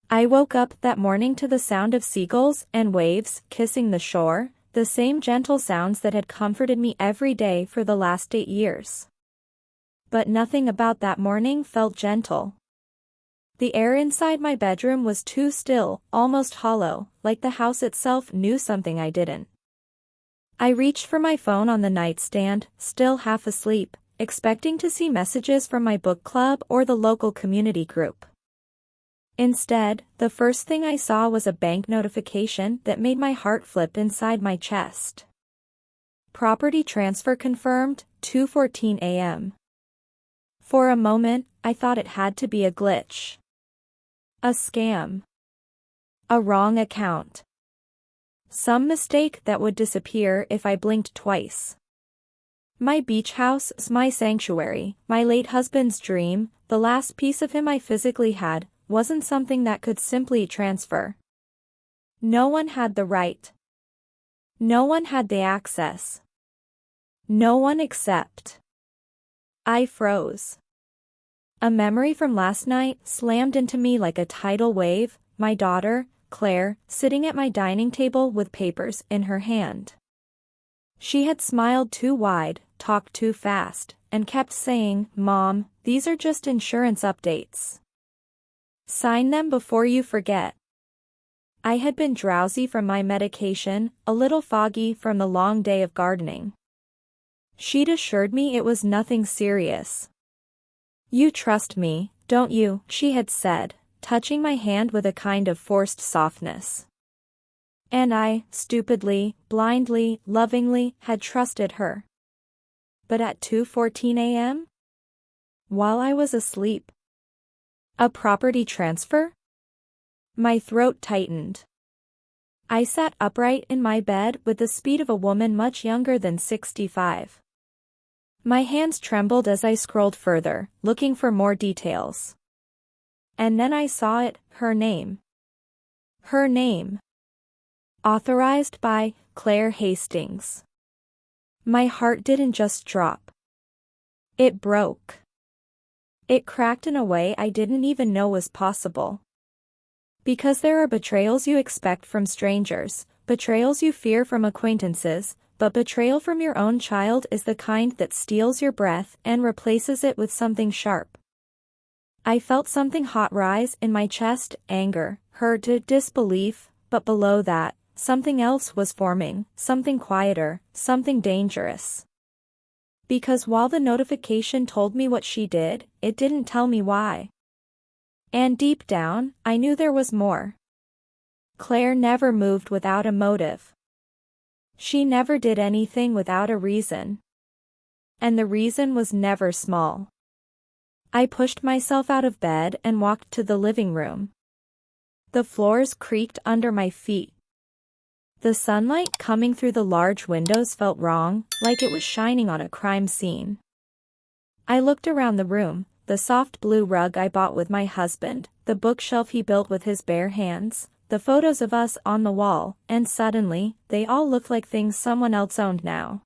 I woke up that morning to the sound of seagulls and waves kissing the shore, the same gentle sounds that had comforted me every day for the last 8 years. But nothing about that morning felt gentle. The air inside my bedroom was too still, almost hollow, like the house itself knew something I didn't. I reached for my phone on the nightstand, still half asleep, expecting to see messages from my book club or the local community group. Instead, the first thing I saw was a bank notification that made my heart flip inside my chest. Property transfer confirmed, 2:14 a.m. For a moment, I thought it had to be a glitch. A scam. A wrong account. Some mistake that would disappear if I blinked twice. My beach house, my sanctuary, my late husband's dream, the last piece of him I physically had, wasn't something that could simply transfer. No one had the right. No one had the access. No one except. I froze. A memory from last night slammed into me like a tidal wave, my daughter, Claire, sitting at my dining table with papers in her hand. She had smiled too wide, talked too fast, and kept saying, "Mom, these are just insurance updates. Sign them before you forget." I had been drowsy from my medication, a little foggy from the long day of gardening. She'd assured me it was nothing serious. "You trust me, don't you?" she had said, touching my hand with a kind of forced softness. And I, stupidly, blindly, lovingly, had trusted her. But at 2:14 a.m.? While I was asleep. A property transfer? My throat tightened. I sat upright in my bed with the speed of a woman much younger than 65. My hands trembled as I scrolled further, looking for more details. And then I saw it, her name. Her name. Authorized by Claire Hastings. My heart didn't just drop. It broke. It cracked in a way I didn't even know was possible. Because there are betrayals you expect from strangers, betrayals you fear from acquaintances, but betrayal from your own child is the kind that steals your breath and replaces it with something sharp. I felt something hot rise in my chest, anger, hurt, disbelief, but below that, something else was forming, something quieter, something dangerous. Because while the notification told me what she did, it didn't tell me why. And deep down, I knew there was more. Claire never moved without a motive. She never did anything without a reason. And the reason was never small. I pushed myself out of bed and walked to the living room. The floors creaked under my feet. The sunlight coming through the large windows felt wrong, like it was shining on a crime scene. I looked around the room, the soft blue rug I bought with my husband, the bookshelf he built with his bare hands, the photos of us on the wall, and suddenly, they all looked like things someone else owned now.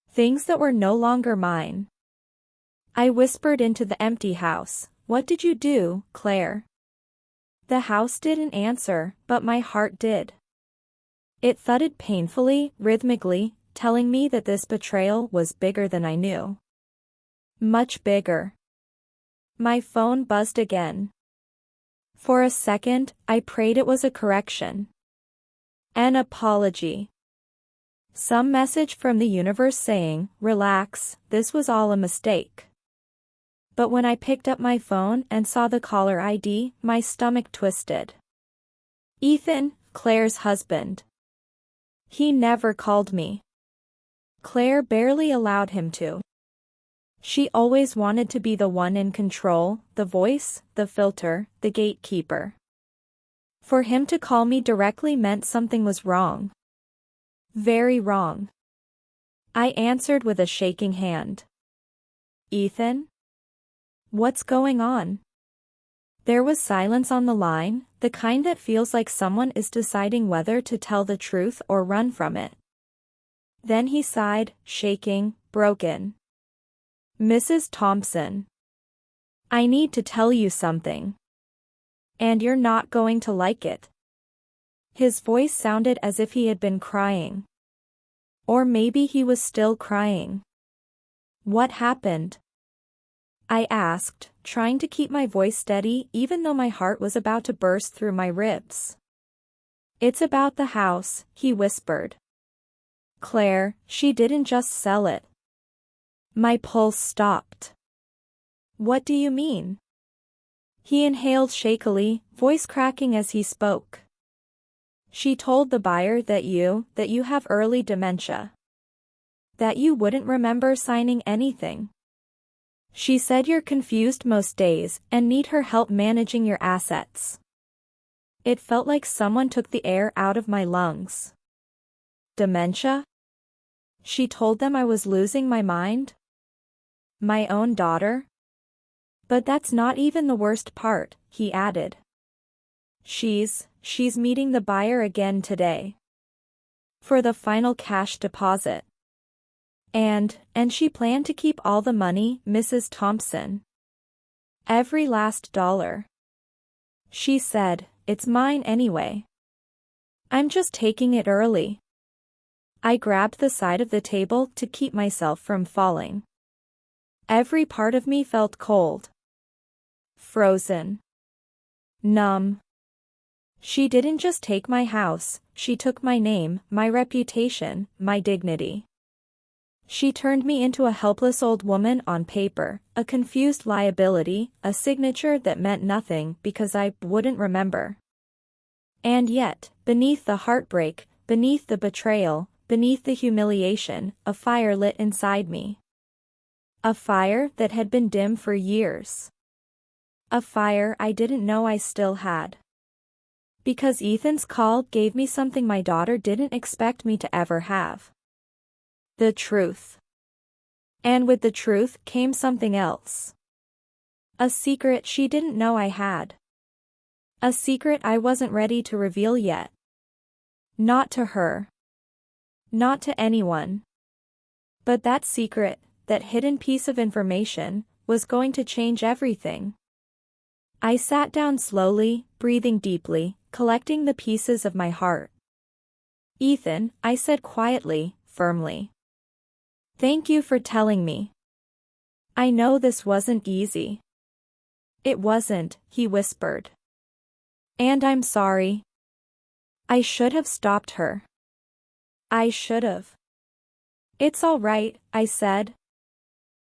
Things that were no longer mine. I whispered into the empty house, "What did you do, Claire?" The house didn't answer, but my heart did. It thudded painfully, rhythmically, telling me that this betrayal was bigger than I knew. Much bigger. My phone buzzed again. For a second, I prayed it was a correction. An apology. Some message from the universe saying, "Relax, this was all a mistake." But when I picked up my phone and saw the caller ID, my stomach twisted. Ethan, Claire's husband. He never called me. Claire barely allowed him to. She always wanted to be the one in control, the voice, the filter, the gatekeeper. For him to call me directly meant something was wrong. Very wrong. I answered with a shaking hand. "Ethan? What's going on?" There was silence on the line, the kind that feels like someone is deciding whether to tell the truth or run from it. Then he sighed, shaking, broken. "Mrs. Thompson. I need to tell you something." And you're not going to like it. His voice sounded as if he had been crying. Or maybe he was still crying. What happened? I asked, trying to keep my voice steady even though my heart was about to burst through my ribs. It's about the house, he whispered. Claire, she didn't just sell it. My pulse stopped. What do you mean? He inhaled shakily, voice cracking as he spoke. She told the buyer that you have early dementia. That you wouldn't remember signing anything. She said you're confused most days and need her help managing your assets. It felt like someone took the air out of my lungs. Dementia? She told them I was losing my mind? My own daughter? But that's not even the worst part, he added. She's meeting the buyer again today. For the final cash deposit. And she planned to keep all the money, Mrs. Thompson. Every last dollar. She said, it's mine anyway. I'm just taking it early. I grabbed the side of the table to keep myself from falling. Every part of me felt cold. Frozen. Numb. She didn't just take my house, she took my name, my reputation, my dignity. She turned me into a helpless old woman on paper, a confused liability, a signature that meant nothing because I wouldn't remember. And yet, beneath the heartbreak, beneath the betrayal, beneath the humiliation, a fire lit inside me. A fire that had been dim for years. A fire I didn't know I still had. Because Ethan's call gave me something my daughter didn't expect me to ever have. The truth. And with the truth came something else. A secret she didn't know I had. A secret I wasn't ready to reveal yet. Not to her. Not to anyone. But that secret, that hidden piece of information, was going to change everything. I sat down slowly, breathing deeply, collecting the pieces of my heart. Ethan, I said quietly, firmly. Thank you for telling me. I know this wasn't easy. It wasn't, he whispered. And I'm sorry. I should have stopped her. I should have. It's all right, I said.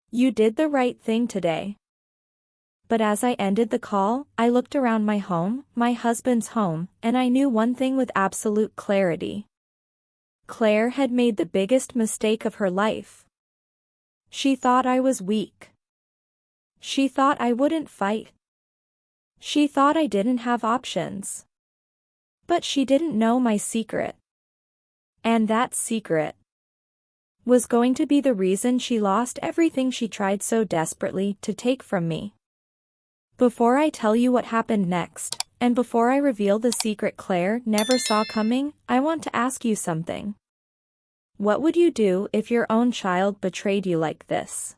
You did the right thing today. But as I ended the call, I looked around my home, my husband's home, and I knew one thing with absolute clarity. Claire had made the biggest mistake of her life. She thought I was weak. She thought I wouldn't fight. She thought I didn't have options. But she didn't know my secret. And that secret was going to be the reason she lost everything she tried so desperately to take from me. Before I tell you what happened next, and before I reveal the secret Claire never saw coming, I want to ask you something. What would you do if your own child betrayed you like this?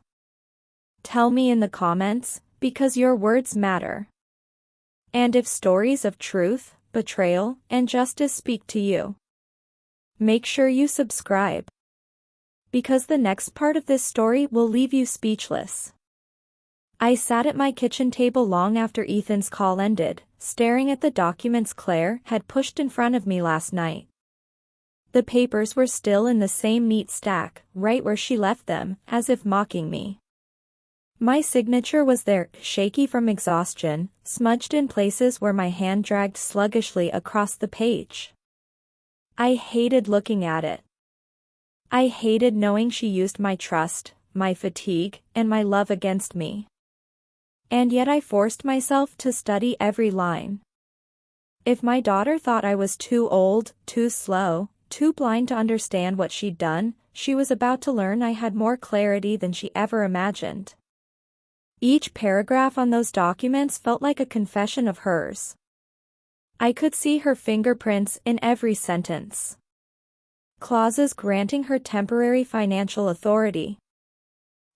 Tell me in the comments, because your words matter. And if stories of truth, betrayal, and justice speak to you, make sure you subscribe. Because the next part of this story will leave you speechless. I sat at my kitchen table long after Ethan's call ended, staring at the documents Claire had pushed in front of me last night. The papers were still in the same neat stack, right where she left them, as if mocking me. My signature was there, shaky from exhaustion, smudged in places where my hand dragged sluggishly across the page. I hated looking at it. I hated knowing she used my trust, my fatigue, and my love against me. And yet I forced myself to study every line. If my daughter thought I was too old, too slow, too blind to understand what she'd done, she was about to learn I had more clarity than she ever imagined. Each paragraph on those documents felt like a confession of hers. I could see her fingerprints in every sentence. Clauses granting her temporary financial authority.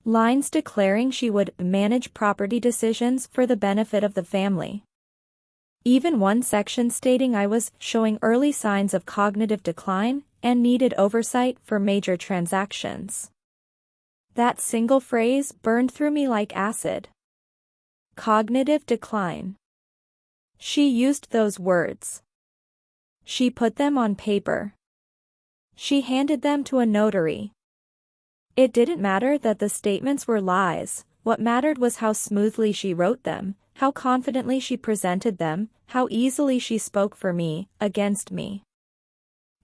Lines declaring she would manage property decisions for the benefit of the family. Even one section stating I was showing early signs of cognitive decline and needed oversight for major transactions. That single phrase burned through me like acid. Cognitive decline. She used those words. She put them on paper. She handed them to a notary. It didn't matter that the statements were lies. What mattered was how smoothly she wrote them, how confidently she presented them, how easily she spoke for me, against me.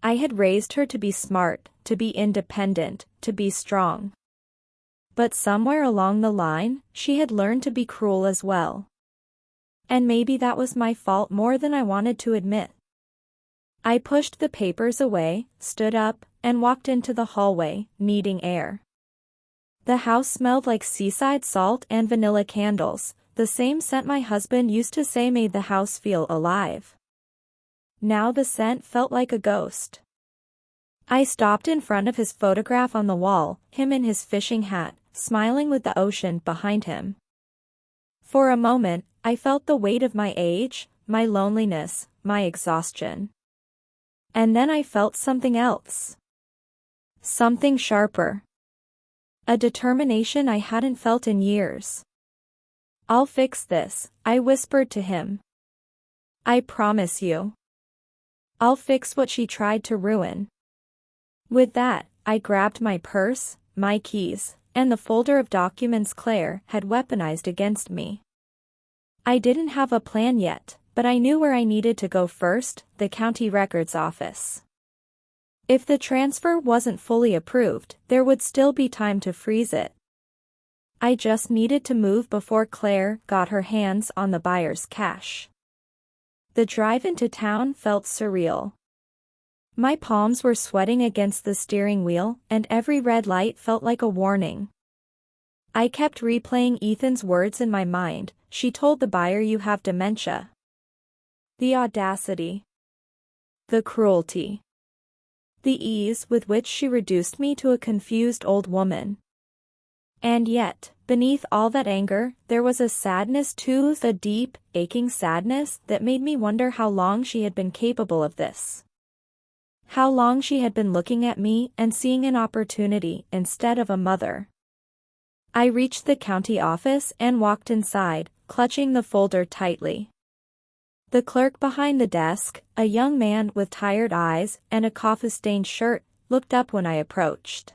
I had raised her to be smart, to be independent, to be strong. But somewhere along the line, she had learned to be cruel as well. And maybe that was my fault more than I wanted to admit. I pushed the papers away, stood up, and walked into the hallway, needing air. The house smelled like seaside salt and vanilla candles, the same scent my husband used to say made the house feel alive. Now the scent felt like a ghost. I stopped in front of his photograph on the wall, him in his fishing hat, smiling with the ocean behind him. For a moment, I felt the weight of my age, my loneliness, my exhaustion. And then I felt something else. Something sharper. A determination I hadn't felt in years. "I'll fix this," I whispered to him. "I promise you. I'll fix what she tried to ruin." With that, I grabbed my purse, my keys, and the folder of documents Claire had weaponized against me. I didn't have a plan yet, but I knew where I needed to go first, the county records office. If the transfer wasn't fully approved, there would still be time to freeze it. I just needed to move before Claire got her hands on the buyer's cash. The drive into town felt surreal. My palms were sweating against the steering wheel, and every red light felt like a warning. I kept replaying Ethan's words in my mind. "She told the buyer you have dementia." The audacity. The cruelty. The ease with which she reduced me to a confused old woman. And yet, beneath all that anger, there was a sadness too, a deep, aching sadness that made me wonder how long she had been capable of this. How long she had been looking at me and seeing an opportunity instead of a mother. I reached the county office and walked inside, clutching the folder tightly. The clerk behind the desk, a young man with tired eyes and a coffee-stained shirt, looked up when I approached.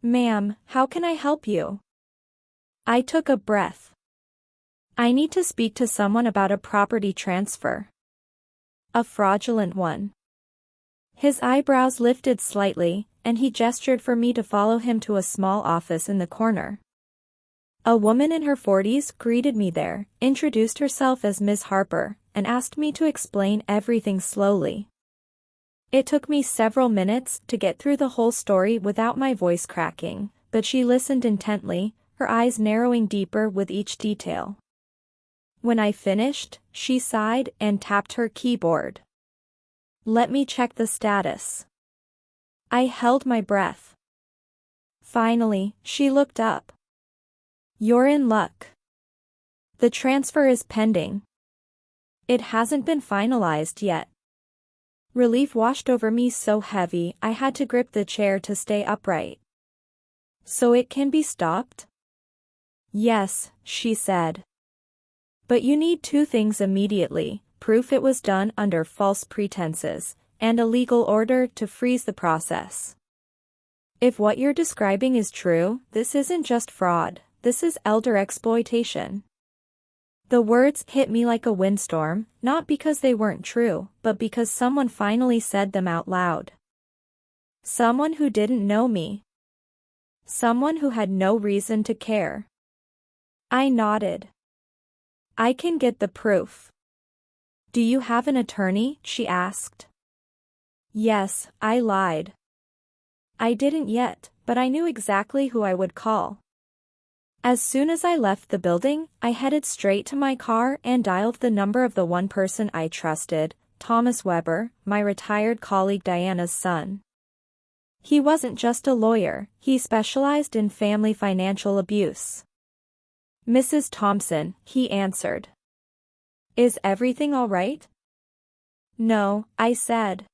"Ma'am, how can I help you?" I took a breath. "I need to speak to someone about a property transfer. A fraudulent one." His eyebrows lifted slightly, and he gestured for me to follow him to a small office in the corner. A woman in her 40s greeted me there, introduced herself as Ms. Harper, and asked me to explain everything slowly. It took me several minutes to get through the whole story without my voice cracking, but she listened intently, her eyes narrowing deeper with each detail. When I finished, she sighed and tapped her keyboard. "Let me check the status." I held my breath. Finally, she looked up. "You're in luck. The transfer is pending. It hasn't been finalized yet." Relief washed over me so heavy I had to grip the chair to stay upright. "So it can be stopped?" "Yes," she said. "But you need two things immediately: proof it was done under false pretenses, and a legal order to freeze the process. If what you're describing is true, this isn't just fraud, this is elder exploitation." The words hit me like a windstorm, not because they weren't true, but because someone finally said them out loud. Someone who didn't know me. Someone who had no reason to care. I nodded. "I can get the proof." "Do you have an attorney?" she asked. "Yes," I lied. I didn't yet, but I knew exactly who I would call. As soon as I left the building, I headed straight to my car and dialed the number of the one person I trusted, Thomas Weber, my retired colleague Diana's son. He wasn't just a lawyer, he specialized in family financial abuse. "Mrs. Thompson," he answered. Is everything all right? No, I said.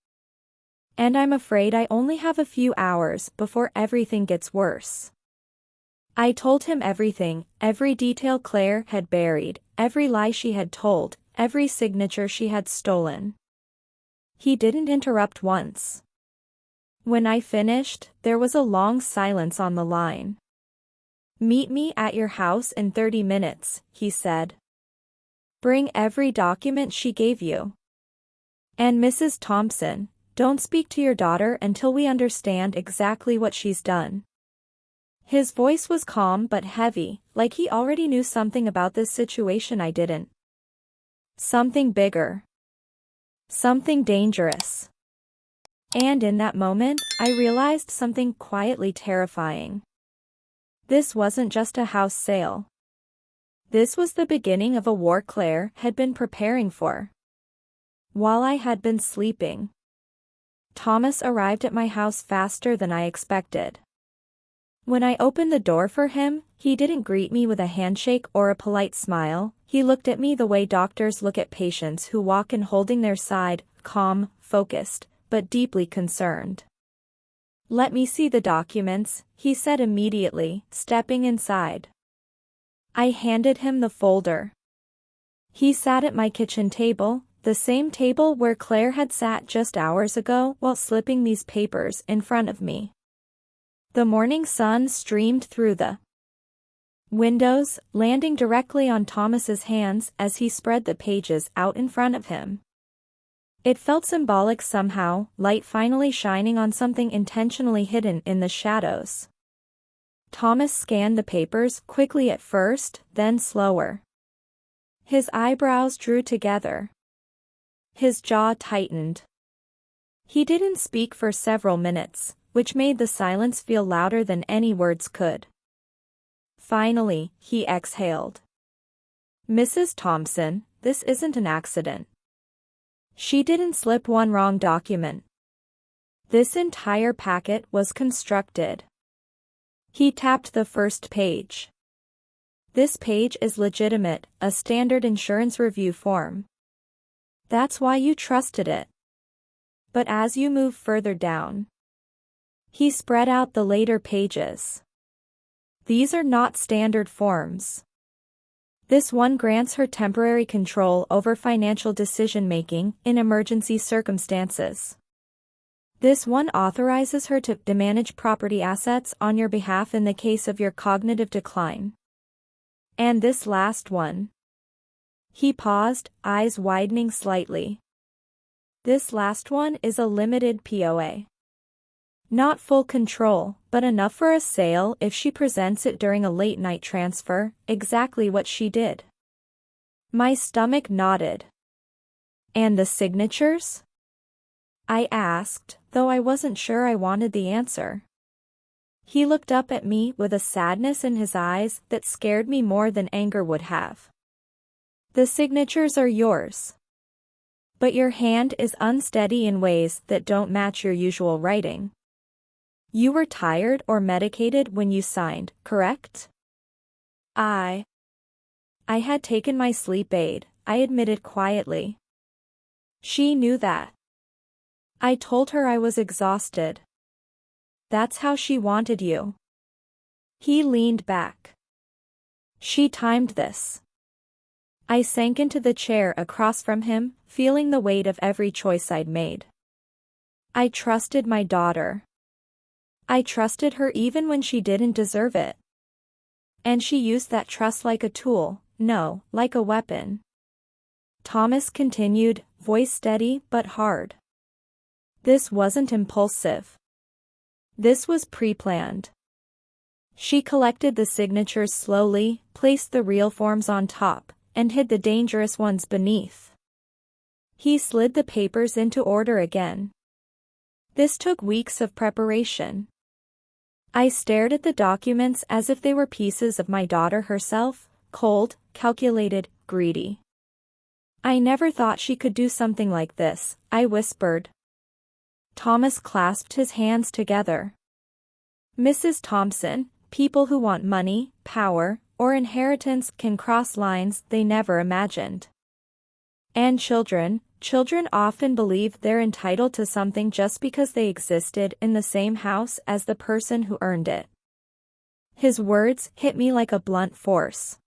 And I'm afraid I only have a few hours before everything gets worse. I told him everything, every detail Claire had buried, every lie she had told, every signature she had stolen. He didn't interrupt once. When I finished, there was a long silence on the line. Meet me at your house in 30 minutes, he said. Bring every document she gave you. And Mrs. Thompson, don't speak to your daughter until we understand exactly what she's done. His voice was calm but heavy, like he already knew something about this situation I didn't. Something bigger. Something dangerous. And in that moment, I realized something quietly terrifying. This wasn't just a house sale. This was the beginning of a war Claire had been preparing for. While I had been sleeping, Thomas arrived at my house faster than I expected. When I opened the door for him, he didn't greet me with a handshake or a polite smile. He looked at me the way doctors look at patients who walk in, holding their side, calm, focused, but deeply concerned. Let me see the documents, he said immediately, stepping inside. I handed him the folder. He sat at my kitchen table, the same table where Claire had sat just hours ago while slipping these papers in front of me. The morning sun streamed through the windows, landing directly on Thomas's hands as he spread the pages out in front of him. It felt symbolic somehow, light finally shining on something intentionally hidden in the shadows. Thomas scanned the papers quickly at first, then slower. His eyebrows drew together. His jaw tightened. He didn't speak for several minutes, which made the silence feel louder than any words could. Finally, he exhaled. Mrs. Thompson, this isn't an accident. She didn't slip one wrong document. This entire packet was constructed. He tapped the first page. This page is legitimate, a standard insurance review form. That's why you trusted it. But as you move further down, he spread out the later pages. These are not standard forms. This one grants her temporary control over financial decision-making in emergency circumstances. This one authorizes her to manage property assets on your behalf in the case of your cognitive decline. And this last one. He paused, eyes widening slightly. This last one is a limited POA. Not full control, but enough for a sale if she presents it during a late-night transfer, exactly what she did. My stomach nodded. And the signatures? I asked, though I wasn't sure I wanted the answer. He looked up at me with a sadness in his eyes that scared me more than anger would have. The signatures are yours. But your hand is unsteady in ways that don't match your usual writing. You were tired or medicated when you signed, correct? I had taken my sleep aid, I admitted quietly. She knew that. I told her I was exhausted. That's how she wanted you. He leaned back. She timed this. I sank into the chair across from him, feeling the weight of every choice I'd made. I trusted my daughter. I trusted her even when she didn't deserve it. And she used that trust like a tool, no, like a weapon. Thomas continued, voice steady but hard. This wasn't impulsive. This was pre-planned. She collected the signatures slowly, placed the real forms on top, and hid the dangerous ones beneath. He slid the papers into order again. This took weeks of preparation. I stared at the documents as if they were pieces of my daughter herself, cold, calculated, greedy. I never thought she could do something like this, I whispered. Thomas clasped his hands together. Mrs. Thompson, people who want money, power, or inheritance can cross lines they never imagined. And children often believe they're entitled to something just because they existed in the same house as the person who earned it. His words hit me like a blunt force.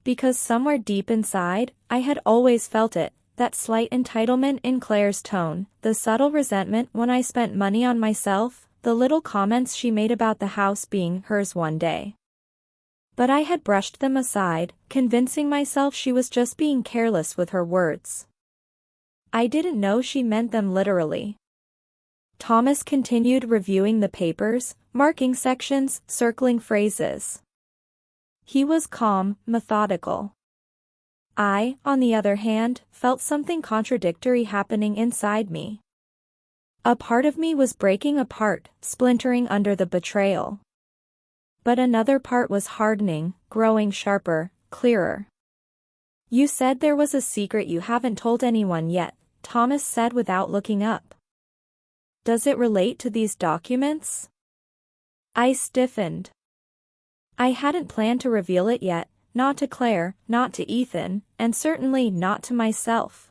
Because somewhere deep inside, I had always felt it, that slight entitlement in Claire's tone, the subtle resentment when I spent money on myself, the little comments she made about the house being hers one day. But I had brushed them aside, convincing myself she was just being careless with her words. I didn't know she meant them literally. Thomas continued reviewing the papers, marking sections, circling phrases. He was calm, methodical. I, on the other hand, felt something contradictory happening inside me. A part of me was breaking apart, splintering under the betrayal. But another part was hardening, growing sharper, clearer. You said there was a secret you haven't told anyone yet, Thomas said without looking up. Does it relate to these documents? I stiffened. I hadn't planned to reveal it yet, not to Claire, not to Ethan, and certainly not to myself.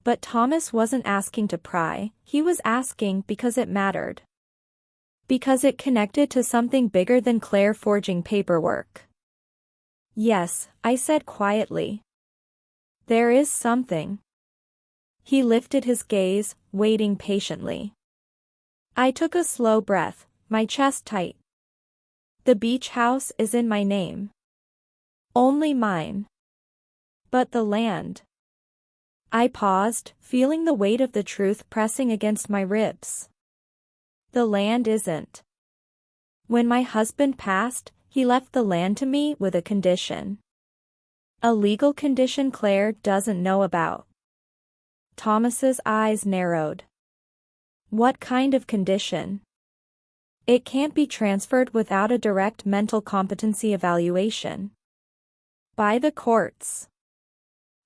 But Thomas wasn't asking to pry, he was asking because it mattered. Because it connected to something bigger than Claire forging paperwork. Yes, I said quietly. There is something. He lifted his gaze, waiting patiently. I took a slow breath, my chest tight. The beach house is in my name. Only mine. But the land. I paused, feeling the weight of the truth pressing against my ribs. The land isn't. When my husband passed, he left the land to me with a condition. A legal condition Claire doesn't know about. Thomas's eyes narrowed. What kind of condition? It can't be transferred without a direct mental competency evaluation. By the courts.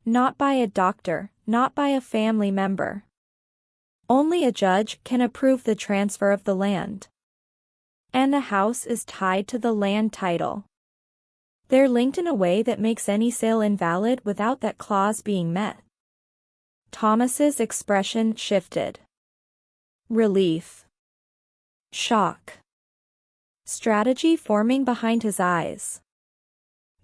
Not by a doctor, not by a family member. Only a judge can approve the transfer of the land. And the house is tied to the land title. They're linked in a way that makes any sale invalid without that clause being met. Thomas's expression shifted. Relief. Shock. Strategy forming behind his eyes.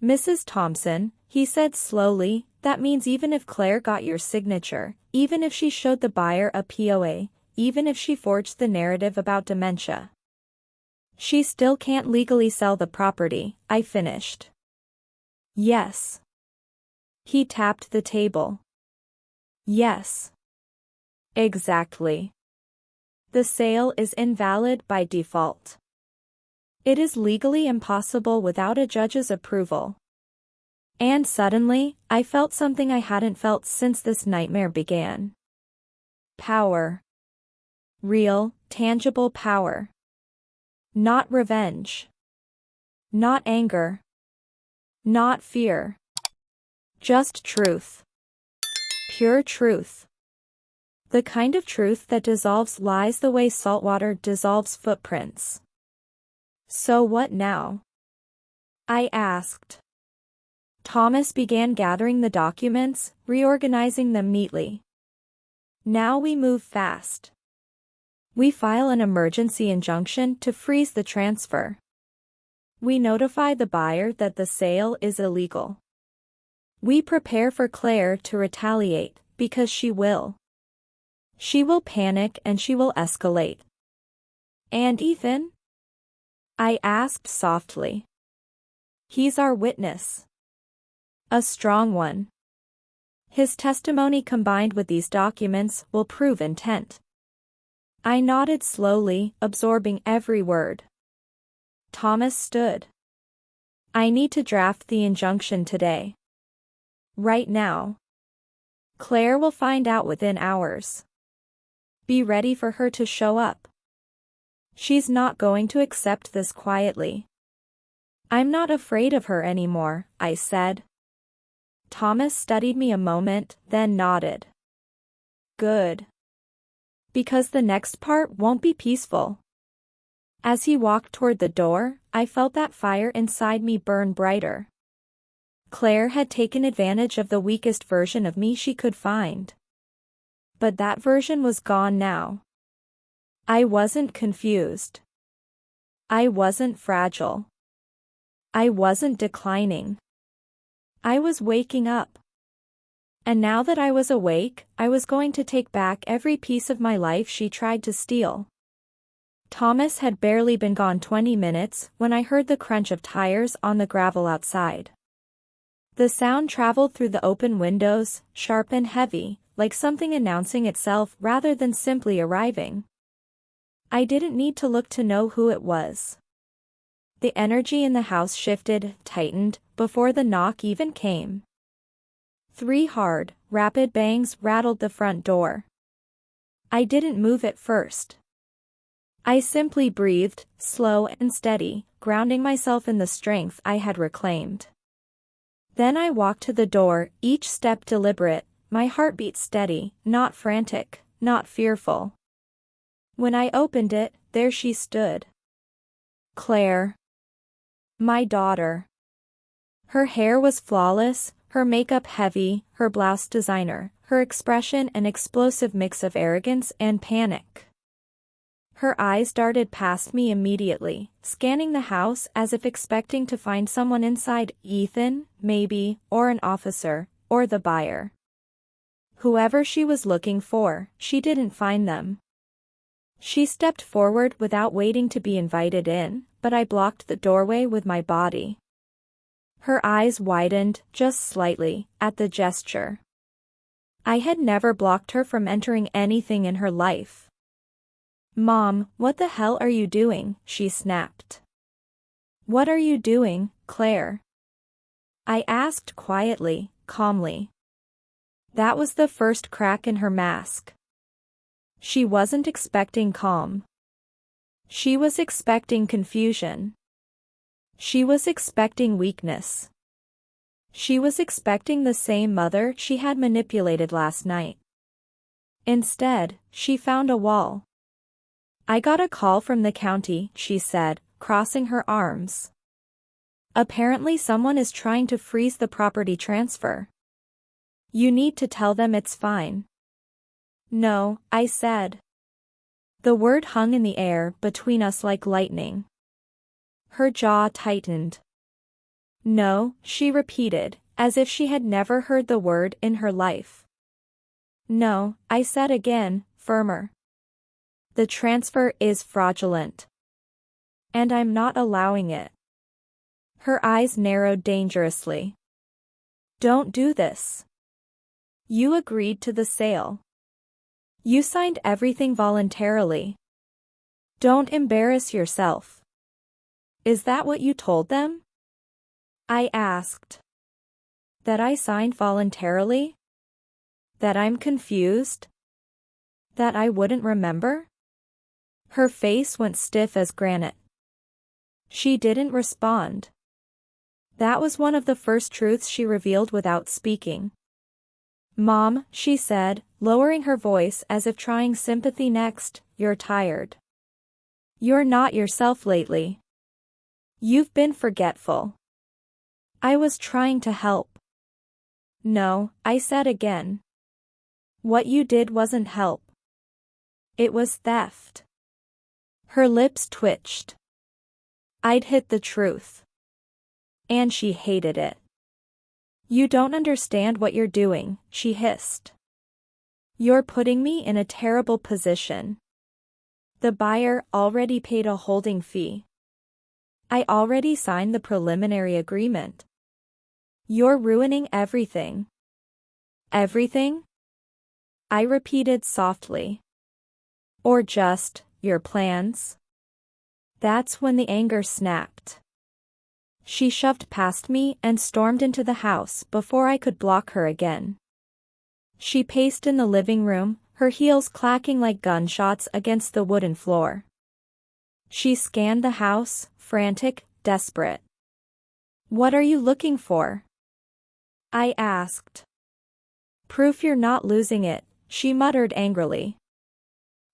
Mrs. Thompson, he said slowly, that means even if Claire got your signature, even if she showed the buyer a POA, even if she forged the narrative about dementia, she still can't legally sell the property, I finished. Yes. He tapped the table. Yes. Exactly. The sale is invalid by default. It is legally impossible without a judge's approval. And suddenly, I felt something I hadn't felt since this nightmare began. Power. Real, tangible power. Not revenge. Not anger. Not fear. Just truth. Pure truth. The kind of truth that dissolves lies the way saltwater dissolves footprints. So what now? I asked. Thomas began gathering the documents, reorganizing them neatly. Now we move fast. We file an emergency injunction to freeze the transfer. We notify the buyer that the sale is illegal. We prepare for Claire to retaliate, because she will. She will panic and she will escalate. And Ethan? I asked softly. He's our witness. A strong one. His testimony combined with these documents will prove intent. I nodded slowly, absorbing every word. Thomas stood. I need to draft the injunction today. Right now. Claire will find out within hours. Be ready for her to show up. She's not going to accept this quietly. I'm not afraid of her anymore, I said. Thomas studied me a moment, then nodded. Good. Because the next part won't be peaceful. As he walked toward the door, I felt that fire inside me burn brighter. Claire had taken advantage of the weakest version of me she could find. But that version was gone now. I wasn't confused. I wasn't fragile. I wasn't declining. I was waking up. And now that I was awake, I was going to take back every piece of my life she tried to steal. Thomas had barely been gone 20 minutes when I heard the crunch of tires on the gravel outside. The sound traveled through the open windows, sharp and heavy, like something announcing itself rather than simply arriving. I didn't need to look to know who it was. The energy in the house shifted, tightened, before the knock even came. 3 hard, rapid bangs rattled the front door. I didn't move at first. I simply breathed, slow and steady, grounding myself in the strength I had reclaimed. Then I walked to the door, each step deliberate, my heartbeat steady, not frantic, not fearful. When I opened it, there she stood. Claire. My daughter. Her hair was flawless, her makeup heavy, her blouse designer, her expression an explosive mix of arrogance and panic. Her eyes darted past me immediately, scanning the house as if expecting to find someone inside, Ethan, maybe, or an officer, or the buyer. Whoever she was looking for, she didn't find them. She stepped forward without waiting to be invited in, but I blocked the doorway with my body. Her eyes widened, just slightly, at the gesture. I had never blocked her from entering anything in her life. "Mom, what the hell are you doing?" she snapped. "What are you doing, Claire?" I asked quietly, calmly. That was the first crack in her mask. She wasn't expecting calm. She was expecting confusion. She was expecting weakness. She was expecting the same mother she had manipulated last night. Instead, she found a wall. "I got a call from the county," she said, crossing her arms. "Apparently someone is trying to freeze the property transfer. You need to tell them it's fine." "No," I said. The word hung in the air between us like lightning. Her jaw tightened. "No," she repeated, as if she had never heard the word in her life. "No," I said again, firmer. "The transfer is fraudulent. And I'm not allowing it." Her eyes narrowed dangerously. "Don't do this. You agreed to the sale. You signed everything voluntarily. Don't embarrass yourself." "Is that what you told them?" I asked. "That I signed voluntarily? That I'm confused? That I wouldn't remember?" Her face went stiff as granite. She didn't respond. That was one of the first truths she revealed without speaking. "Mom," she said, lowering her voice as if trying sympathy next, "you're tired. You're not yourself lately. You've been forgetful." I was trying to help. "No," I said again. "What you did wasn't help. It was theft." Her lips twitched. I'd hit the truth. And she hated it. "You don't understand what you're doing," she hissed. "You're putting me in a terrible position. The buyer already paid a holding fee. I already signed the preliminary agreement. You're ruining everything." "Everything?" I repeated softly. "Or just, your plans?" That's when the anger snapped. She shoved past me and stormed into the house before I could block her again. She paced in the living room, her heels clacking like gunshots against the wooden floor. She scanned the house, frantic, desperate. "What are you looking for?" I asked. "Proof you're not losing it," she muttered angrily.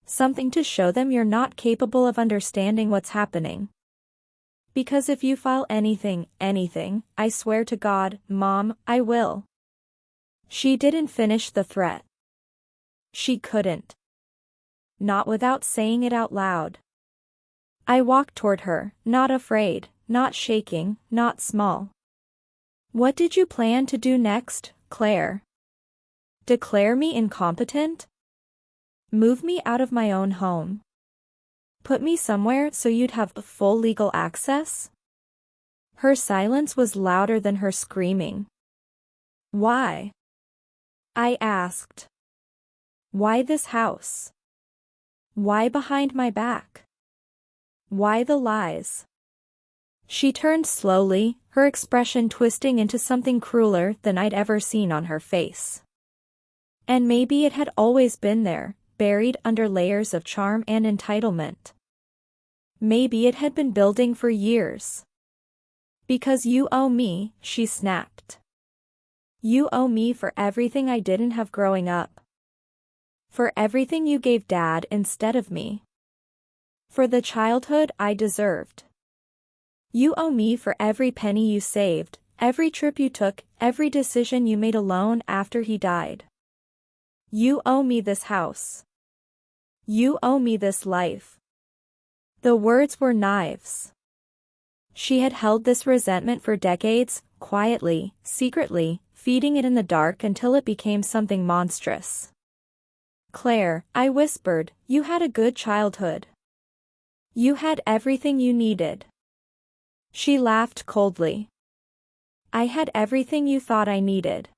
"Something to show them you're not capable of understanding what's happening." Because if you file anything, I swear to God, Mom, I will. She didn't finish the threat. She couldn't. Not without saying it out loud. I walked toward her, not afraid, not shaking, not small. What did you plan to do next, Claire? Declare me incompetent? Move me out of my own home? Put me somewhere so you'd have full legal access? Her silence was louder than her screaming. Why? I asked. Why this house? Why behind my back? Why the lies? She turned slowly, her expression twisting into something crueler than I'd ever seen on her face. And maybe it had always been there, buried under layers of charm and entitlement. Maybe it had been building for years. Because you owe me, she snapped. You owe me for everything I didn't have growing up. For everything you gave Dad instead of me. For the childhood I deserved. You owe me for every penny you saved, every trip you took, every decision you made alone after he died. You owe me this house. You owe me this life. The words were knives. She had held this resentment for decades, quietly, secretly, feeding it in the dark until it became something monstrous. Claire, I whispered, you had a good childhood. You had everything you needed. She laughed coldly. I had everything you thought I needed.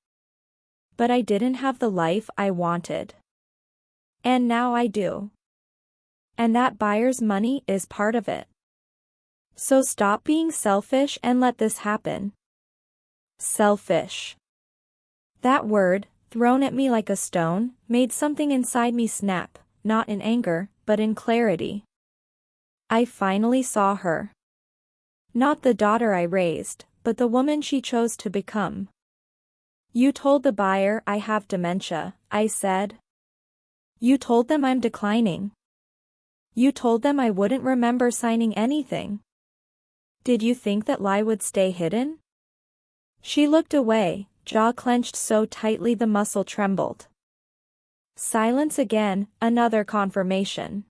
But I didn't have the life I wanted. And now I do. And that buyer's money is part of it. So stop being selfish and let this happen. Selfish. That word, thrown at me like a stone, made something inside me snap, not in anger, but in clarity. I finally saw her. Not the daughter I raised, but the woman she chose to become. You told the buyer I have dementia, I said. You told them I'm declining. You told them I wouldn't remember signing anything. Did you think that lie would stay hidden? She looked away, jaw clenched so tightly the muscle trembled. Silence again, another confirmation.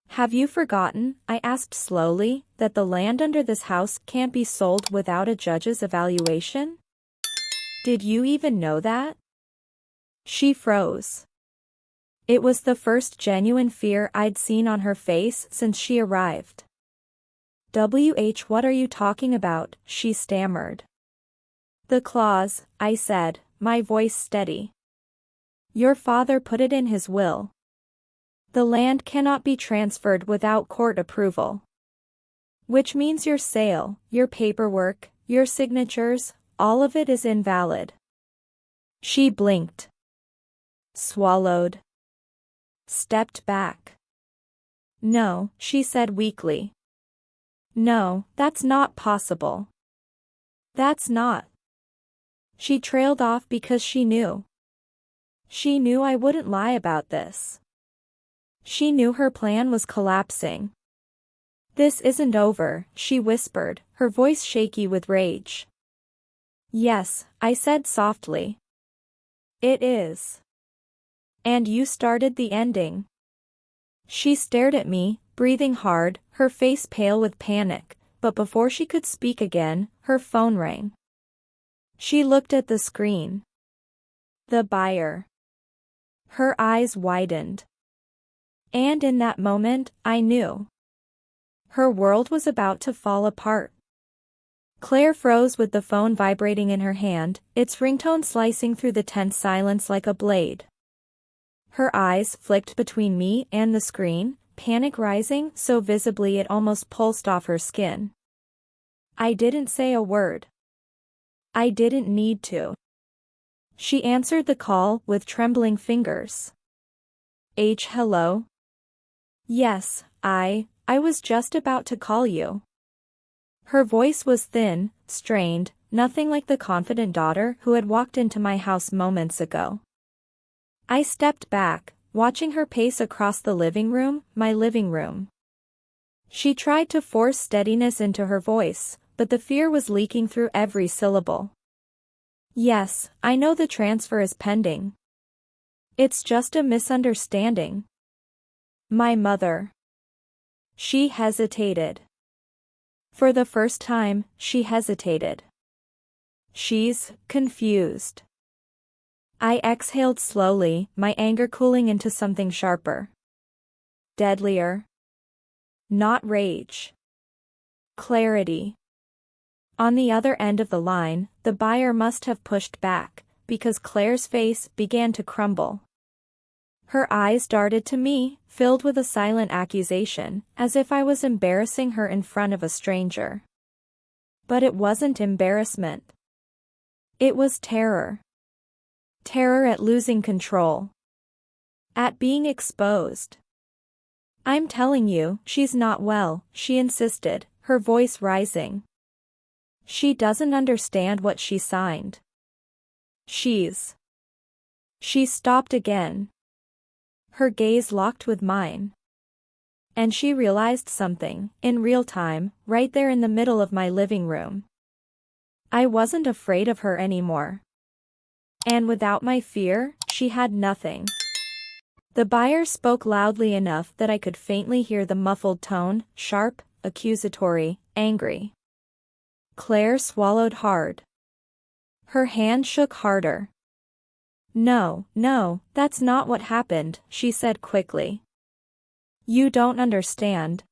Have you forgotten, I asked slowly, that the land under this house can't be sold without a judge's evaluation? Did you even know that? She froze. It was the first genuine fear I'd seen on her face since she arrived. What are you talking about? She stammered. The clause, I said, my voice steady. Your father put it in his will. The land cannot be transferred without court approval. Which means your sale, your paperwork, your signatures, all of it is invalid. She blinked. Swallowed. Stepped back. No, she said weakly. No, that's not possible. That's not. She trailed off because she knew. She knew I wouldn't lie about this. She knew her plan was collapsing. This isn't over, she whispered, her voice shaky with rage. Yes, I said softly. It is. And you started the ending. She stared at me, breathing hard, her face pale with panic, but before she could speak again, her phone rang. She looked at the screen. The buyer. Her eyes widened. And in that moment, I knew. Her world was about to fall apart. Claire froze with the phone vibrating in her hand, its ringtone slicing through the tense silence like a blade. Her eyes flicked between me and the screen, panic rising so visibly it almost pulsed off her skin. I didn't say a word. I didn't need to. She answered the call with trembling fingers. Hello? Yes, I was just about to call you. Her voice was thin, strained, nothing like the confident daughter who had walked into my house moments ago. I stepped back, watching her pace across the living room, my living room. She tried to force steadiness into her voice, but the fear was leaking through every syllable. Yes, I know the transfer is pending. It's just a misunderstanding. My mother. She hesitated. For the first time, she hesitated. She's confused. I exhaled slowly, my anger cooling into something sharper. Deadlier. Not rage. Clarity. On the other end of the line, the buyer must have pushed back, because Claire's face began to crumble. Her eyes darted to me, filled with a silent accusation, as if I was embarrassing her in front of a stranger. But it wasn't embarrassment. It was terror. Terror at losing control. At being exposed. I'm telling you, she's not well, she insisted, her voice rising. She doesn't understand what she signed. She stopped again. Her gaze locked with mine. And she realized something, in real time, right there in the middle of my living room. I wasn't afraid of her anymore. And without my fear, she had nothing. The buyer spoke loudly enough that I could faintly hear the muffled tone, sharp, accusatory, angry. Claire swallowed hard. Her hand shook harder. No, that's not what happened, she said quickly. You don't understand.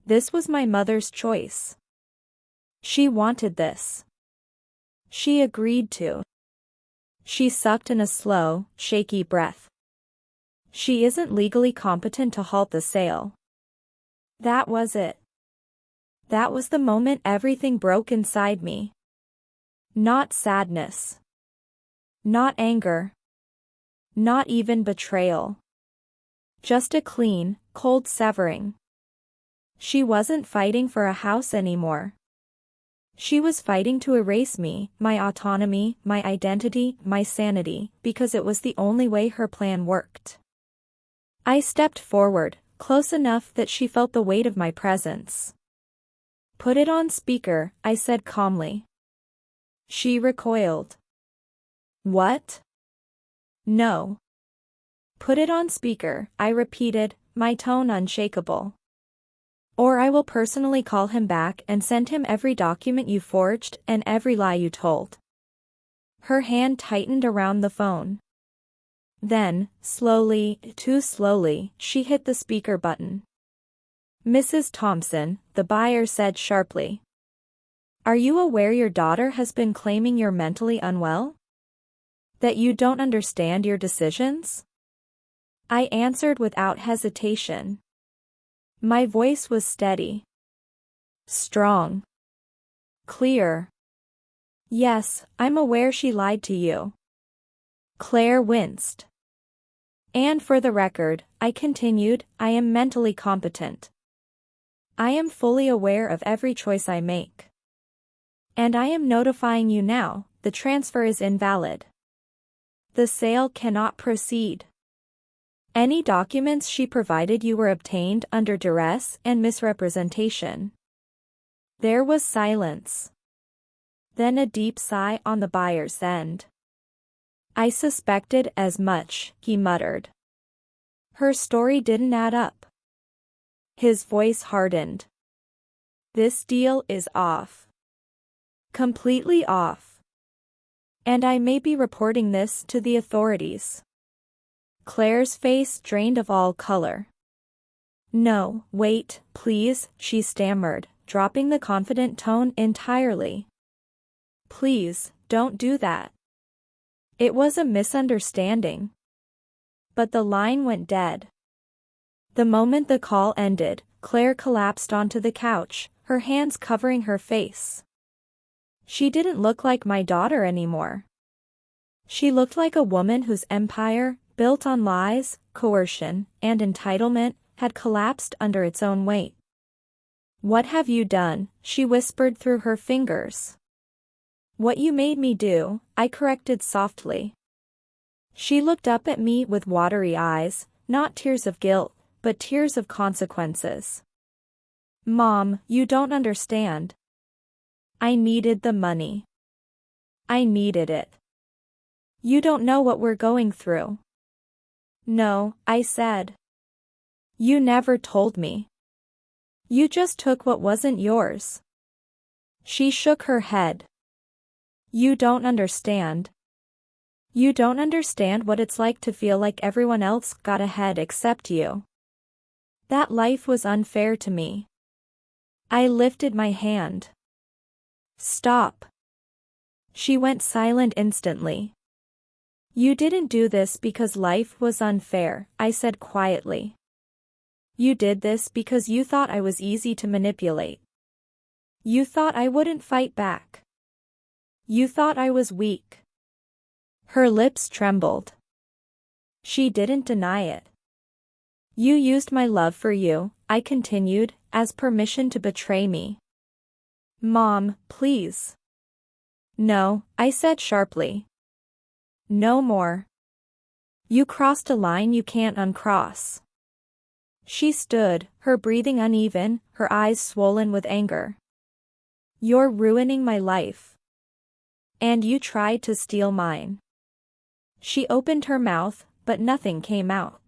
This was my mother's choice. She wanted this. She agreed to. She sucked in a slow, shaky breath. She isn't legally competent to halt the sale. That was it. That was the moment everything broke inside me. Not sadness. Not anger. Not even betrayal. Just a clean, cold severing. She wasn't fighting for a house anymore. She was fighting to erase me, my autonomy, my identity, my sanity, because it was the only way her plan worked. I stepped forward, close enough that she felt the weight of my presence. Put it on speaker, I said calmly. She recoiled. What? No. Put it on speaker, I repeated, my tone unshakable. Or I will personally call him back and send him every document you forged and every lie you told. Her hand tightened around the phone. Then, slowly, too slowly, she hit the speaker button. Mrs. Thompson, the buyer said sharply. Are you aware your daughter has been claiming you're mentally unwell? That you don't understand your decisions? I answered without hesitation. My voice was steady. Strong. Clear. Yes, I'm aware she lied to you. Claire winced. And for the record, I continued, I am mentally competent. I am fully aware of every choice I make. And I am notifying you now, the transfer is invalid. The sale cannot proceed. Any documents she provided you were obtained under duress and misrepresentation. There was silence. Then a deep sigh on the buyer's end. I suspected as much, he muttered. Her story didn't add up. His voice hardened. This deal is off. Completely off. And I may be reporting this to the authorities. Claire's face drained of all color. No, wait, please, she stammered, dropping the confident tone entirely. Please, don't do that. It was a misunderstanding. But the line went dead. The moment the call ended, Claire collapsed onto the couch, her hands covering her face. She didn't look like my daughter anymore. She looked like a woman whose empire, built on lies, coercion, and entitlement, had collapsed under its own weight. What have you done? She whispered through her fingers. What you made me do, I corrected softly. She looked up at me with watery eyes, not tears of guilt, but tears of consequences. Mom, you don't understand. I needed the money. I needed it. You don't know what we're going through. No, I said. You never told me. You just took what wasn't yours. She shook her head. You don't understand. You don't understand what it's like to feel like everyone else got ahead except you. That life was unfair to me. I lifted my hand. Stop. She went silent instantly. You didn't do this because life was unfair, I said quietly. You did this because you thought I was easy to manipulate. You thought I wouldn't fight back. You thought I was weak. Her lips trembled. She didn't deny it. You used my love for you, I continued, as permission to betray me. Mom, please. No, I said sharply. No more. You crossed a line you can't uncross. She stood, her breathing uneven, her eyes swollen with anger. You're ruining my life. And you tried to steal mine. She opened her mouth, but nothing came out.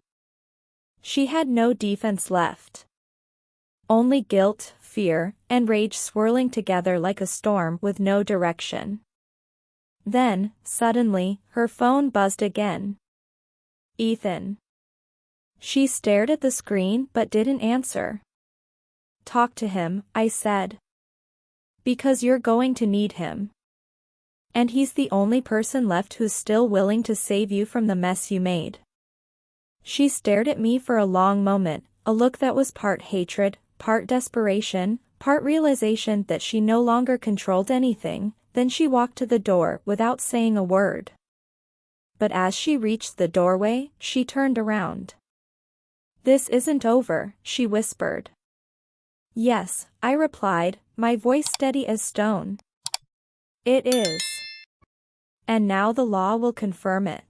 She had no defense left. Only guilt, fear, and rage swirling together like a storm with no direction. Then, suddenly, her phone buzzed again. Ethan. She stared at the screen but didn't answer. Talk to him, I said. Because you're going to need him. And he's the only person left who's still willing to save you from the mess you made. She stared at me for a long moment, a look that was part hatred, part desperation, part realization that she no longer controlled anything. Then she walked to the door without saying a word. But as she reached the doorway, she turned around. This isn't over, she whispered. Yes, I replied, my voice steady as stone. It is. And now the law will confirm it.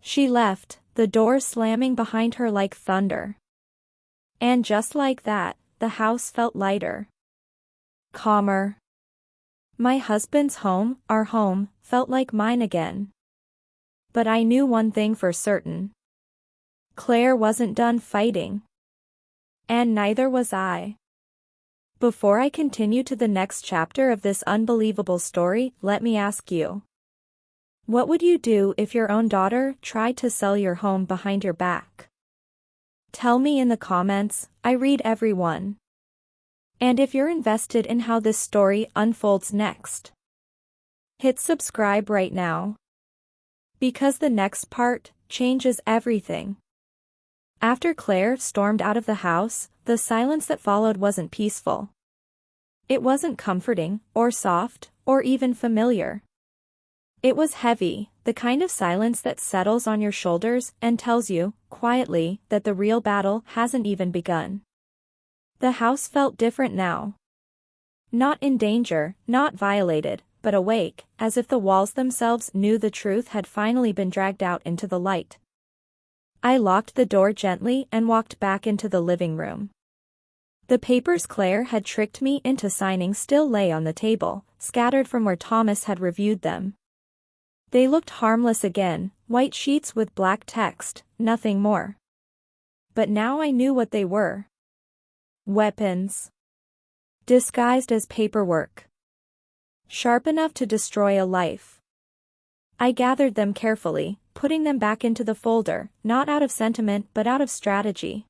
She left, the door slamming behind her like thunder. And just like that, the house felt lighter. Calmer. My husband's home, our home, felt like mine again. But I knew one thing for certain. Claire wasn't done fighting. And neither was I. Before I continue to the next chapter of this unbelievable story, let me ask you. What would you do if your own daughter tried to sell your home behind your back? Tell me in the comments, I read every one. And if you're invested in how this story unfolds next, hit subscribe right now. Because the next part changes everything. After Claire stormed out of the house, the silence that followed wasn't peaceful. It wasn't comforting, or soft, or even familiar. It was heavy, the kind of silence that settles on your shoulders and tells you, quietly, that the real battle hasn't even begun. The house felt different now. Not in danger, not violated, but awake, as if the walls themselves knew the truth had finally been dragged out into the light. I locked the door gently and walked back into the living room. The papers Claire had tricked me into signing still lay on the table, scattered from where Thomas had reviewed them. They looked harmless again, white sheets with black text, nothing more. But now I knew what they were. Weapons. Disguised as paperwork. Sharp enough to destroy a life. I gathered them carefully, putting them back into the folder, not out of sentiment but out of strategy.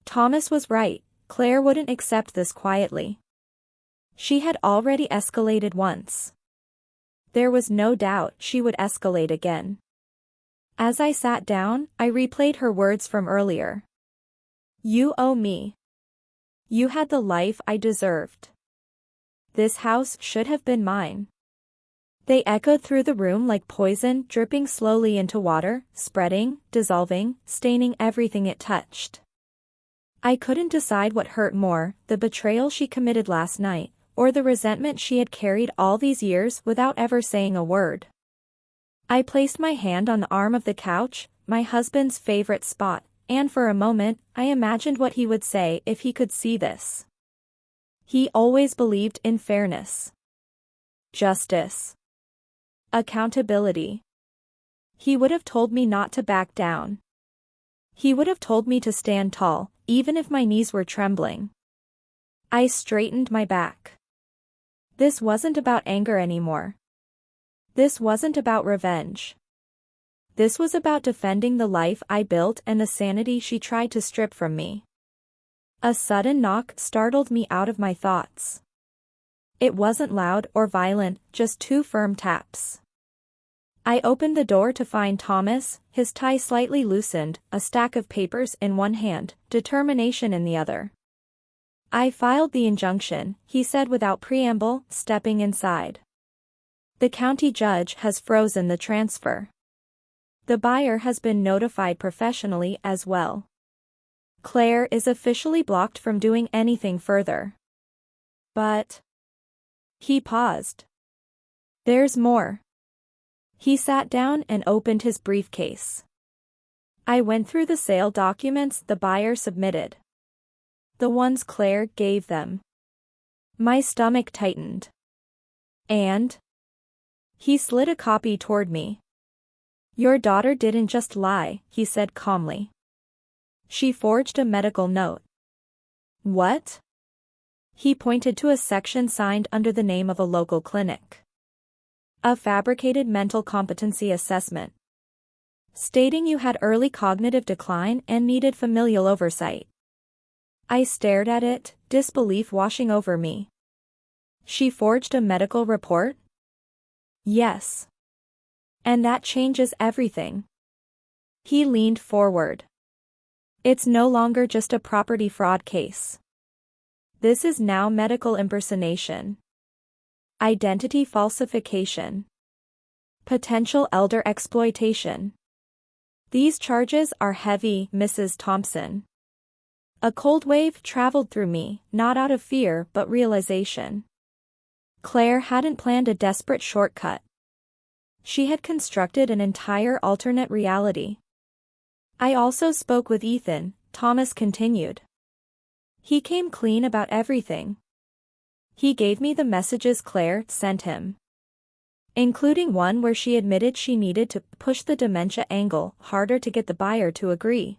Thomas was right, Claire wouldn't accept this quietly. She had already escalated once. There was no doubt she would escalate again. As I sat down, I replayed her words from earlier. You owe me. You had the life I deserved. This house should have been mine. They echoed through the room like poison dripping slowly into water, spreading, dissolving, staining everything it touched. I couldn't decide what hurt more, the betrayal she committed last night, or the resentment she had carried all these years without ever saying a word. I placed my hand on the arm of the couch, my husband's favorite spot, and for a moment, I imagined what he would say if he could see this. He always believed in fairness, justice, accountability. He would have told me not to back down. He would have told me to stand tall, even if my knees were trembling. I straightened my back. This wasn't about anger anymore. This wasn't about revenge. This was about defending the life I built and the sanity she tried to strip from me. A sudden knock startled me out of my thoughts. It wasn't loud or violent, just 2 firm taps. I opened the door to find Thomas, his tie slightly loosened, a stack of papers in one hand, determination in the other. I filed the injunction, he said without preamble, stepping inside. The county judge has frozen the transfer. The buyer has been notified professionally as well. Claire is officially blocked from doing anything further. But... He paused. There's more. He sat down and opened his briefcase. I went through the sale documents the buyer submitted. The ones Claire gave them. My stomach tightened. And? He slid a copy toward me. Your daughter didn't just lie, he said calmly. She forged a medical note. What? He pointed to a section signed under the name of a local clinic. A fabricated mental competency assessment. Stating you had early cognitive decline and needed familial oversight. I stared at it, disbelief washing over me. She forged a medical report? Yes. And that changes everything. He leaned forward. It's no longer just a property fraud case. This is now medical impersonation. Identity falsification. Potential elder exploitation. These charges are heavy, Mrs. Thompson. A cold wave traveled through me, not out of fear but realization. Claire hadn't planned a desperate shortcut. She had constructed an entire alternate reality. I also spoke with Ethan, Thomas continued. He came clean about everything. He gave me the messages Claire sent him. Including one where she admitted she needed to push the dementia angle harder to get the buyer to agree.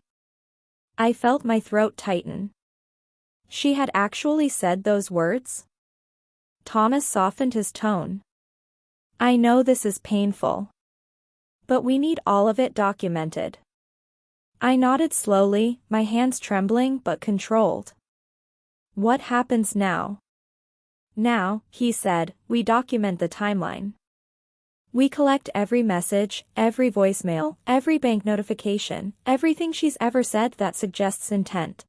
I felt my throat tighten. She had actually said those words? Thomas softened his tone. I know this is painful. But we need all of it documented. I nodded slowly, my hands trembling but controlled. What happens now? Now, he said, we document the timeline. We collect every message, every voicemail, every bank notification, everything she's ever said that suggests intent.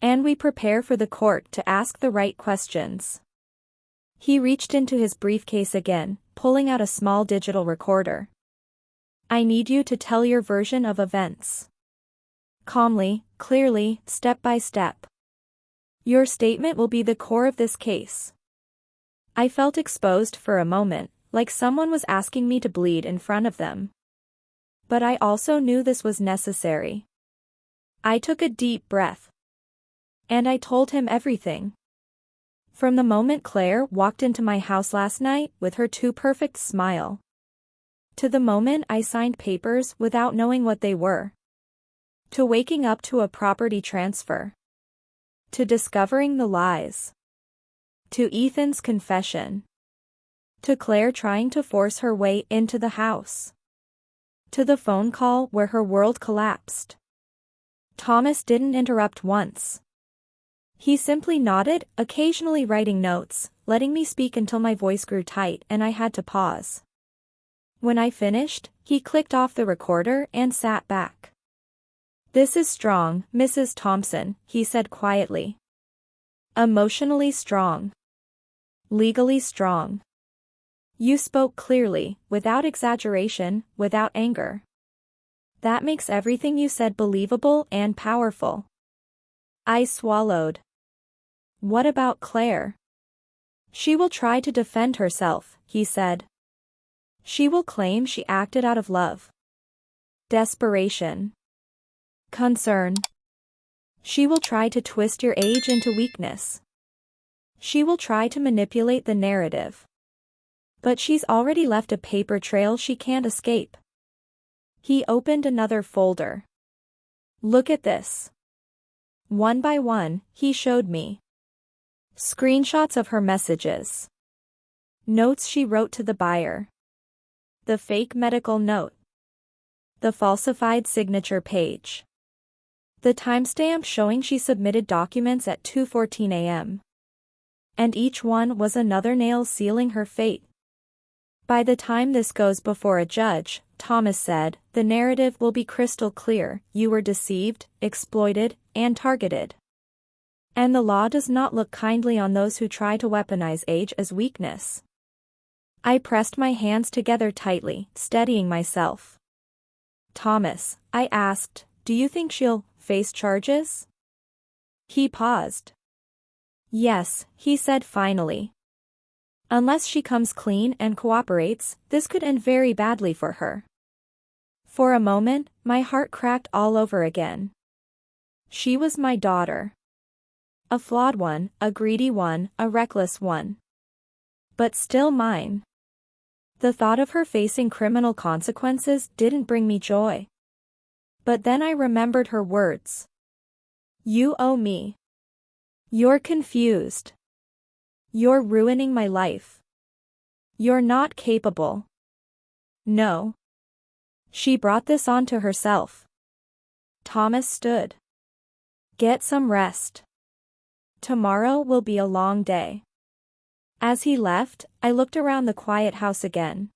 And we prepare for the court to ask the right questions. He reached into his briefcase again, pulling out a small digital recorder. I need you to tell your version of events. Calmly, clearly, step by step. Your statement will be the core of this case. I felt exposed for a moment, like someone was asking me to bleed in front of them. But I also knew this was necessary. I took a deep breath. And I told him everything. From the moment Claire walked into my house last night with her too perfect smile. To the moment I signed papers without knowing what they were. To waking up to a property transfer. To discovering the lies. To Ethan's confession. To Claire trying to force her way into the house. To the phone call where her world collapsed. Thomas didn't interrupt once. He simply nodded, occasionally writing notes, letting me speak until my voice grew tight and I had to pause. When I finished, he clicked off the recorder and sat back. This is strong, Mrs. Thompson, he said quietly. Emotionally strong. Legally strong. You spoke clearly, without exaggeration, without anger. That makes everything you said believable and powerful. I swallowed. What about Claire? She will try to defend herself, he said. She will claim she acted out of love. Desperation. concern. She will try to twist your age into weakness. She will try to manipulate the narrative. But she's already left a paper trail she can't escape. He opened another folder. Look at this. One by one, he showed me screenshots of her messages. Notes she wrote to the buyer. The fake medical note. The falsified signature page. The timestamp showing she submitted documents at 2:14 a.m. And each one was another nail sealing her fate. By the time this goes before a judge, Thomas said, the narrative will be crystal clear: you were deceived, exploited, and targeted. And the law does not look kindly on those who try to weaponize age as weakness. I pressed my hands together tightly, steadying myself. Thomas, I asked, do you think she'll face charges? He paused. Yes, he said finally. Unless she comes clean and cooperates, this could end very badly for her. For a moment, my heart cracked all over again. She was my daughter. A flawed one, a greedy one, a reckless one. But still mine. The thought of her facing criminal consequences didn't bring me joy. But then I remembered her words. You owe me. You're confused. You're ruining my life. You're not capable. No. She brought this on to herself. Thomas stood. Get some rest. Tomorrow will be a long day. As he left, I looked around the quiet house again.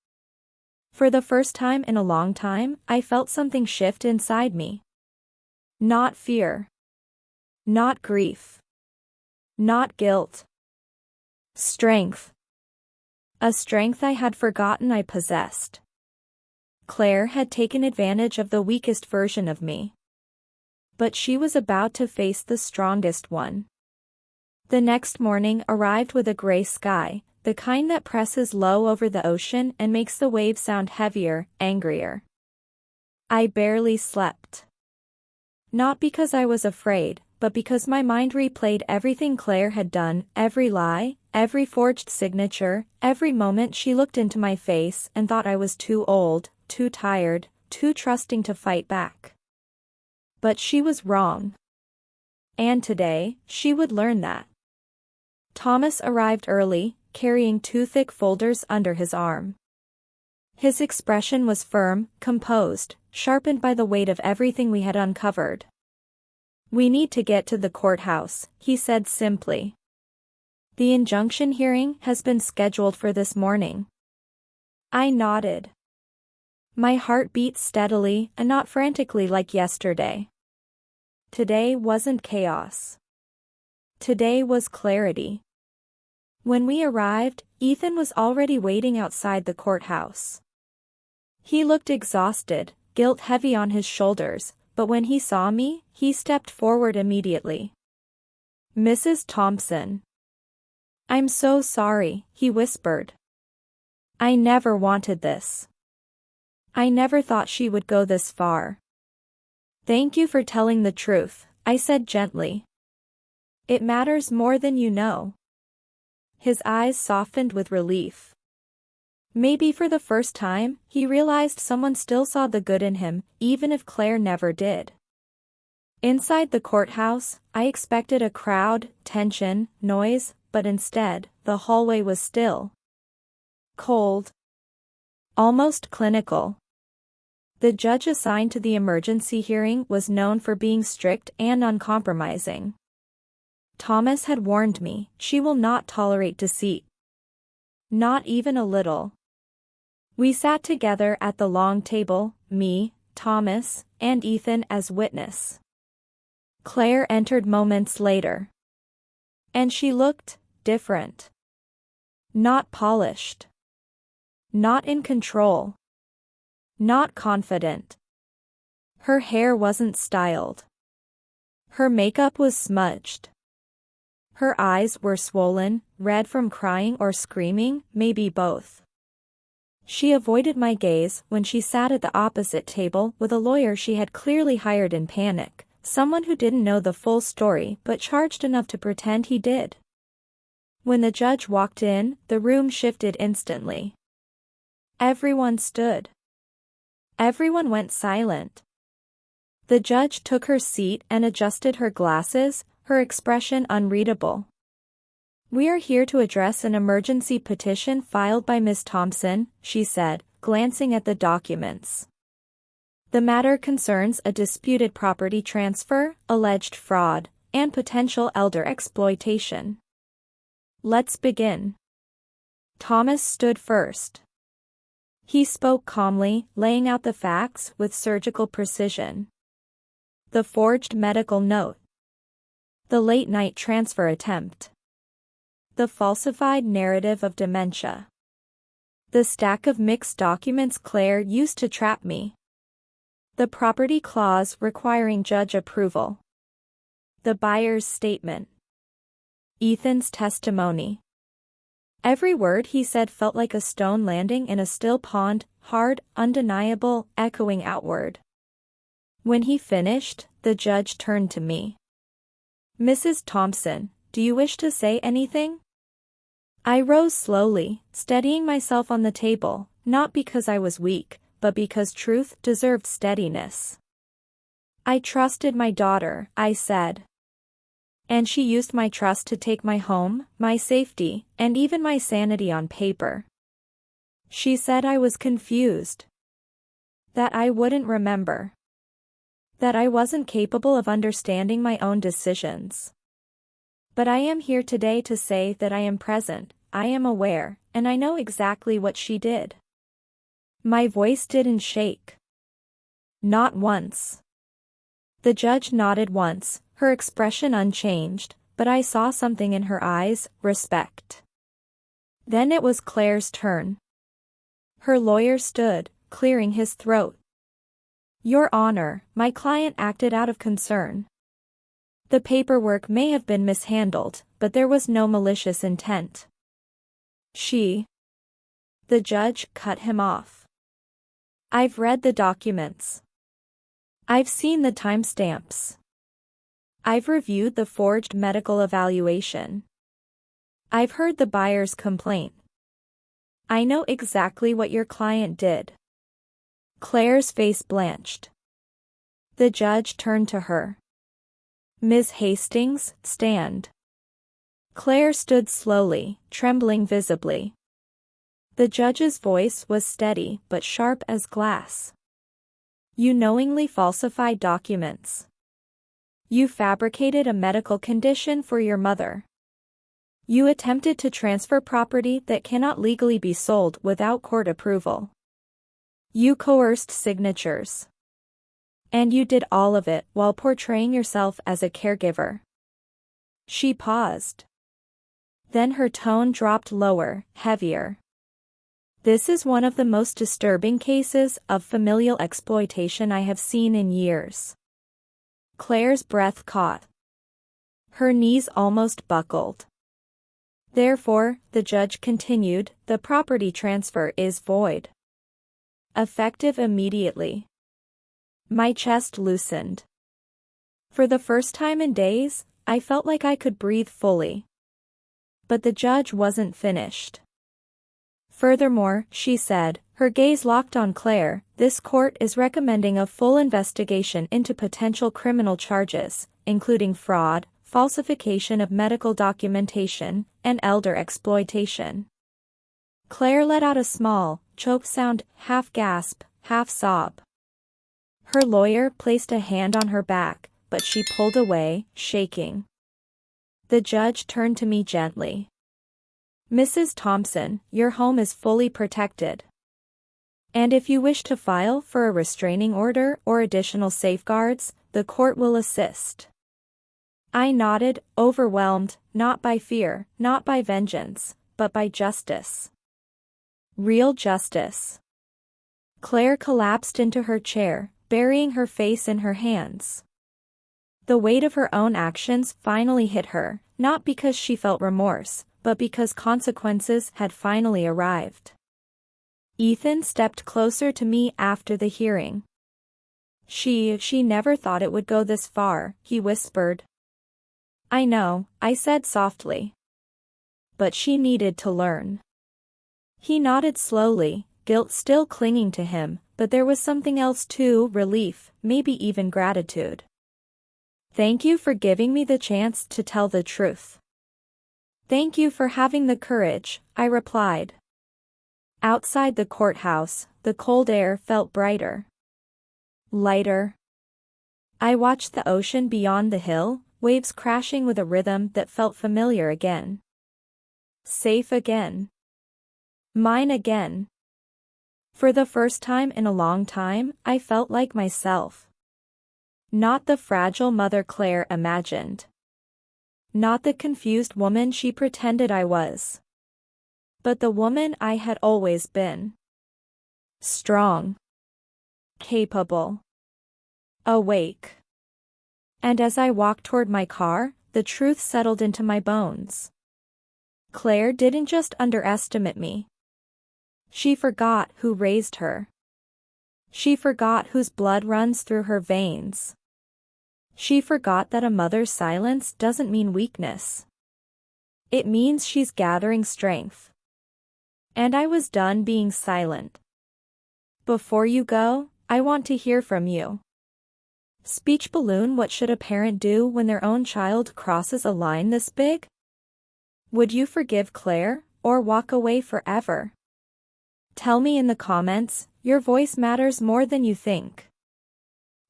For the first time in a long time, I felt something shift inside me. Not fear. Not grief. Not guilt. Strength. A strength I had forgotten I possessed. Claire had taken advantage of the weakest version of me. But she was about to face the strongest one. The next morning arrived with a gray sky, the kind that presses low over the ocean and makes the waves sound heavier, angrier. I barely slept. Not because I was afraid, but because my mind replayed everything Claire had done, every lie, every forged signature, every moment she looked into my face and thought I was too old, too tired, too trusting to fight back. But she was wrong. And today, she would learn that. Thomas arrived early, carrying 2 thick folders under his arm. His expression was firm, composed, sharpened by the weight of everything we had uncovered. We need to get to the courthouse, he said simply. The injunction hearing has been scheduled for this morning. I nodded. My heart beat steadily and not frantically like yesterday. Today wasn't chaos. Today was clarity. When we arrived, Ethan was already waiting outside the courthouse. He looked exhausted, guilt heavy on his shoulders, but when he saw me, he stepped forward immediately. Mrs. Thompson. I'm so sorry, he whispered. I never wanted this. I never thought she would go this far. Thank you for telling the truth, I said gently. It matters more than you know. His eyes softened with relief. Maybe for the first time, he realized someone still saw the good in him, even if Claire never did. Inside the courthouse, I expected a crowd, tension, noise, but instead, the hallway was still. Cold. Almost clinical. The judge assigned to the emergency hearing was known for being strict and uncompromising. Thomas had warned me, she will not tolerate deceit. Not even a little. We sat together at the long table, me, Thomas, and Ethan as witness. Claire entered moments later. And she looked different. Not polished. Not in control. Not confident. Her hair wasn't styled. Her makeup was smudged. Her eyes were swollen, red from crying or screaming, maybe both. She avoided my gaze when she sat at the opposite table with a lawyer she had clearly hired in panic, someone who didn't know the full story but charged enough to pretend he did. When the judge walked in, the room shifted instantly. Everyone stood. Everyone went silent. The judge took her seat and adjusted her glasses, her expression unreadable. "We are here to address an emergency petition filed by Ms. Thompson," she said, glancing at the documents. "The matter concerns a disputed property transfer, alleged fraud, and potential elder exploitation. Let's begin." Thomas stood first. He spoke calmly, laying out the facts with surgical precision. The forged medical note. The late-night transfer attempt. The falsified narrative of dementia. The stack of mixed documents Claire used to trap me. The property clause requiring judge approval. The buyer's statement. Ethan's testimony. Every word he said felt like a stone landing in a still pond, hard, undeniable, echoing outward. When he finished, the judge turned to me. "Mrs. Thompson, do you wish to say anything?" I rose slowly, steadying myself on the table, not because I was weak, but because truth deserved steadiness. "I trusted my daughter," I said. "And she used my trust to take my home, my safety, and even my sanity on paper. She said I was confused. That I wouldn't remember. That I wasn't capable of understanding my own decisions. But I am here today to say that I am present, I am aware, and I know exactly what she did." My voice didn't shake. Not once. The judge nodded once, her expression unchanged, but I saw something in her eyes, respect. Then it was Claire's turn. Her lawyer stood, clearing his throat. "Your Honor, my client acted out of concern. The paperwork may have been mishandled, but there was no malicious intent." The judge cut him off. "I've read the documents. I've seen the timestamps. I've reviewed the forged medical evaluation. I've heard the buyer's complaint. I know exactly what your client did." Claire's face blanched. The judge turned to her. "Ms. Hastings, stand." Claire stood slowly, trembling visibly. The judge's voice was steady but sharp as glass. "You knowingly falsified documents. You fabricated a medical condition for your mother. You attempted to transfer property that cannot legally be sold without court approval. You coerced signatures. And you did all of it while portraying yourself as a caregiver." She paused. Then her tone dropped lower, heavier. "This is one of the most disturbing cases of familial exploitation I have seen in years." Claire's breath caught. Her knees almost buckled. "Therefore," the judge continued, "the property transfer is void. Effective immediately." My chest loosened. For the first time in days, I felt like I could breathe fully. But the judge wasn't finished. "Furthermore," she said, her gaze locked on Claire, "this court is recommending a full investigation into potential criminal charges, including fraud, falsification of medical documentation, and elder exploitation." Claire let out a small, choked sound, half gasp, half sob. Her lawyer placed a hand on her back, but she pulled away, shaking. The judge turned to me gently. "Mrs. Thompson, your home is fully protected. And if you wish to file for a restraining order or additional safeguards, the court will assist." I nodded, overwhelmed, not by fear, not by vengeance, but by justice. Real justice. Claire collapsed into her chair, burying her face in her hands. The weight of her own actions finally hit her, not because she felt remorse, but because consequences had finally arrived. Ethan stepped closer to me after the hearing. She never thought it would go this far, he whispered. I know, I said softly. But she needed to learn. He nodded slowly, guilt still clinging to him, but there was something else too, relief, maybe even gratitude. Thank you for giving me the chance to tell the truth. Thank you for having the courage, I replied. Outside the courthouse, the cold air felt brighter. Lighter. I watched the ocean beyond the hill, waves crashing with a rhythm that felt familiar again. Safe again. Mine again. For the first time in a long time, I felt like myself. Not the fragile mother Claire imagined. Not the confused woman she pretended I was. But the woman I had always been. Strong. Capable. Awake. And as I walked toward my car, the truth settled into my bones. Claire didn't just underestimate me. She forgot who raised her. She forgot whose blood runs through her veins. She forgot that a mother's silence doesn't mean weakness. It means she's gathering strength. And I was done being silent. Before you go, I want to hear from you. Speech balloon. What should a parent do when their own child crosses a line this big? Would you forgive Claire, or walk away forever? Tell me in the comments, your voice matters more than you think.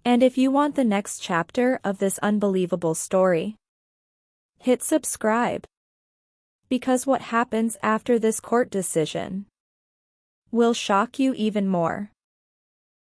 And if you want the next chapter of this unbelievable story, hit subscribe. Because what happens after this court decision will shock you even more.